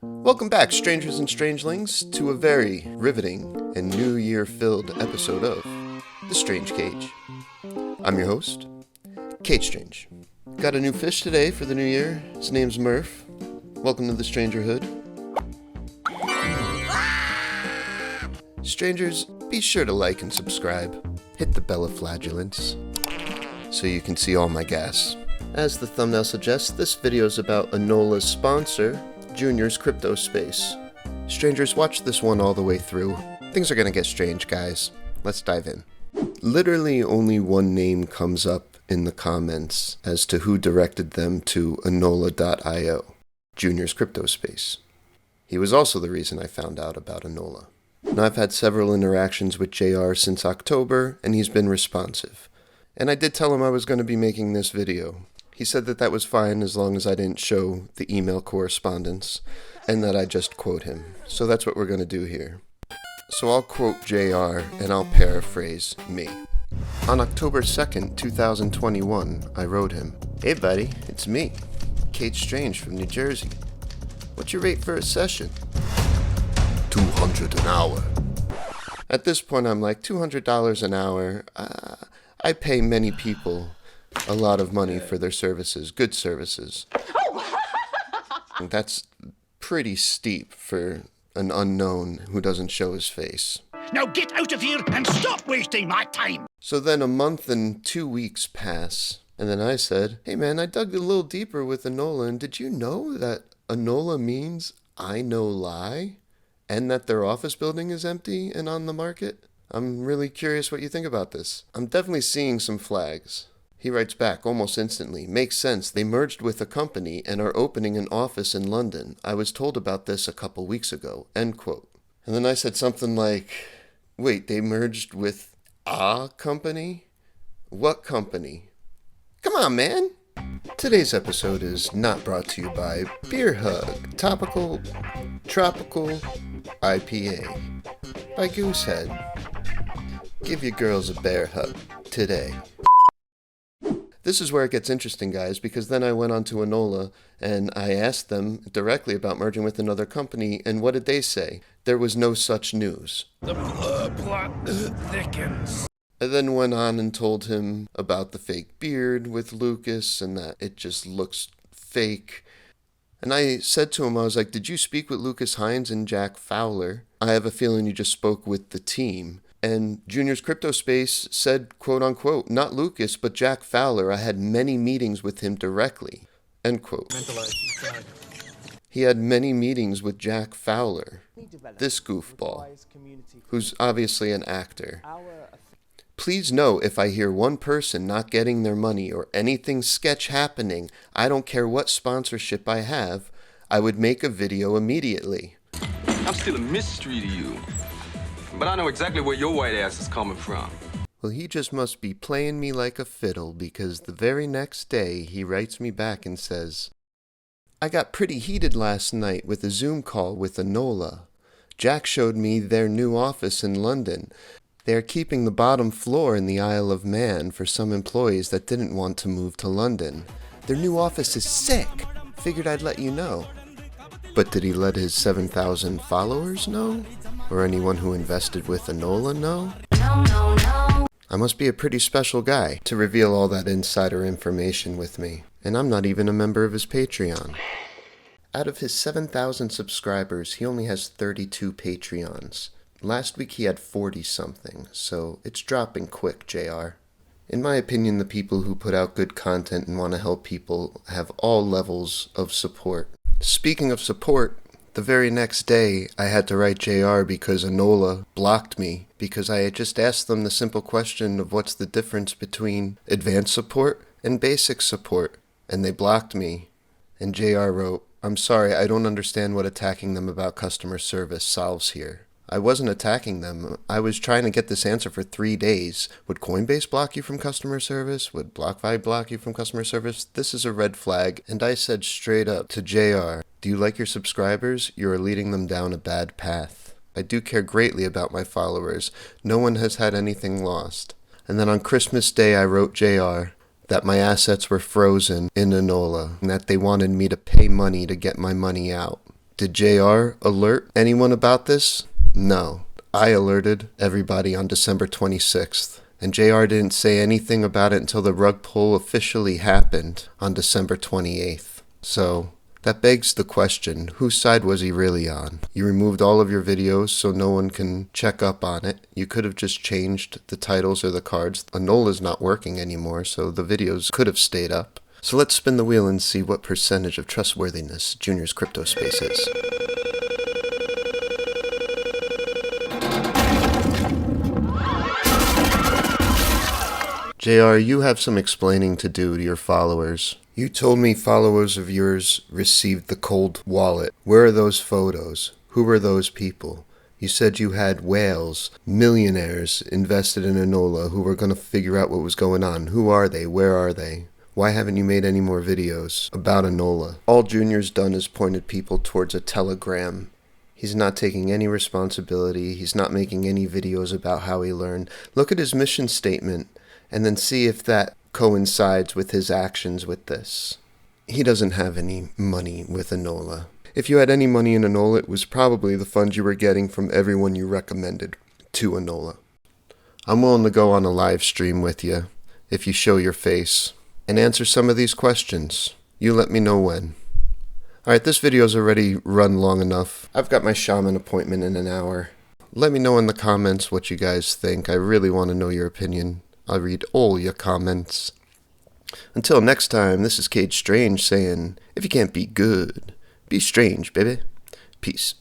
Welcome back, strangers and strangelings, to a very riveting and New Year-filled episode of The Strange Cage. I'm your host, Kage Strange. Got a new fish today for the new year. His name's Murph. Welcome to the Strangerhood. Strangers, be sure to like and subscribe. Hit the bell of flagellance so you can see all my gas. As the thumbnail suggests, this video is about Enola's sponsor, Junior's Crypto Space. Strangers, watch this one all the way through. Things are gonna get strange, guys. Let's dive in. Literally only one name comes up in the comments as to who directed them to Enola.io, Junior's Crypto Space. He was also the reason I found out about Enola. Now, I've had several interactions with JR since October, and he's been responsive. And I did tell him I was going to be making this video. He said that was fine as long as I didn't show the email correspondence, and that I just quote him. So that's what we're going to do here. So I'll quote JR, and I'll paraphrase me. On October 2nd, 2021, I wrote him, "Hey buddy, it's me, Kage Strange from New Jersey. What's your rate for a session?" $200 an hour. At this point, I'm like, $200 an hour? I pay many people a lot of money for their services, good services. That's pretty steep for an unknown who doesn't show his face. Now get out of here and stop wasting my time! So then a month and 2 weeks pass, and then I said, "Hey man, I dug a little deeper with Enola, and did you know that Enola means I know lie? And that their office building is empty and on the market? I'm really curious what you think about this. I'm definitely seeing some flags." He writes back almost instantly, "Makes sense. They merged with a company and are opening an office in London. I was told about this a couple weeks ago." End quote. And then I said something like, "Wait, they merged with a company? What company? Come on, man." Today's episode is not brought to you by Beer Hug Tropical IPA by Goosehead. Give your girls a bear hug today. This is where it gets interesting, guys, because then I went on to Enola and I asked them directly about merging with another company, and what did they say? There was no such news. The blood plot thickens. I then went on and told him about the fake beard with Lucas and that it just looks fake. And I said to him, I was like, "Did you speak with Lucas Hines and Jack Fowler? I have a feeling you just spoke with the team." And Junior's Crypto Space said, quote unquote, "Not Lucas, but Jack Fowler. I had many meetings with him directly." End quote. He had many meetings with Jack Fowler, this goofball, who's obviously an actor. Please know, if I hear one person not getting their money or anything sketch happening, I don't care what sponsorship I have, I would make a video immediately. I'm still a mystery to you, but I know exactly where your white ass is coming from. Well, he just must be playing me like a fiddle, because the very next day he writes me back and says, "I got pretty heated last night with a Zoom call with Enola. Jack showed me their new office in London. They are keeping the bottom floor in the Isle of Man for some employees that didn't want to move to London. Their new office is sick. Figured I'd let you know." But did he let his 7,000 followers know? Or anyone who invested with Enola know? I must be a pretty special guy to reveal all that insider information with me. And I'm not even a member of his Patreon. Out of his 7,000 subscribers, he only has 32 Patreons. Last week he had 40-something, so it's dropping quick, JR. In my opinion, the people who put out good content and want to help people have all levels of support. Speaking of support, the very next day I had to write JR because Enola blocked me because I had just asked them the simple question of what's the difference between advanced support and basic support, and they blocked me. And JR wrote, "I'm sorry, I don't understand what attacking them about customer service solves here." I wasn't attacking them. I was trying to get this answer for 3 days. Would Coinbase block you from customer service? Would BlockFi block you from customer service? This is a red flag. And I said straight up to JR, "Do you like your subscribers? You are leading them down a bad path. I do care greatly about my followers. No one has had anything lost." And then on Christmas Day, I wrote JR that my assets were frozen in Enola and that they wanted me to pay money to get my money out. Did JR alert anyone about this? No. I alerted everybody on December 26th. And JR didn't say anything about it until the rug pull officially happened on December 28th. So that begs the question, whose side was he really on? You removed all of your videos so no one can check up on it. You could have just changed the titles or the cards. Enola's not working anymore, so the videos could have stayed up. So let's spin the wheel and see what percentage of trustworthiness Junior's crypto space is. JR, you have some explaining to do to your followers. You told me followers of yours received the cold wallet. Where are those photos? Who were those people? You said you had whales, millionaires invested in Enola who were going to figure out what was going on. Who are they? Where are they? Why haven't you made any more videos about Enola? All Junior's done is pointed people towards a telegram. He's not taking any responsibility. He's not making any videos about how he learned. Look at his mission statement and then see if that coincides with his actions with this. He doesn't have any money with Enola. If you had any money in Enola, it was probably the funds you were getting from everyone you recommended to Enola. I'm willing to go on a live stream with you if you show your face and answer some of these questions. You let me know when. Alright, this video's already run long enough. I've got my shaman appointment in an hour. Let me know in the comments what you guys think. I really want to know your opinion. I'll read all your comments. Until next time, this is Kage Strange saying, if you can't be good, be strange, baby. Peace.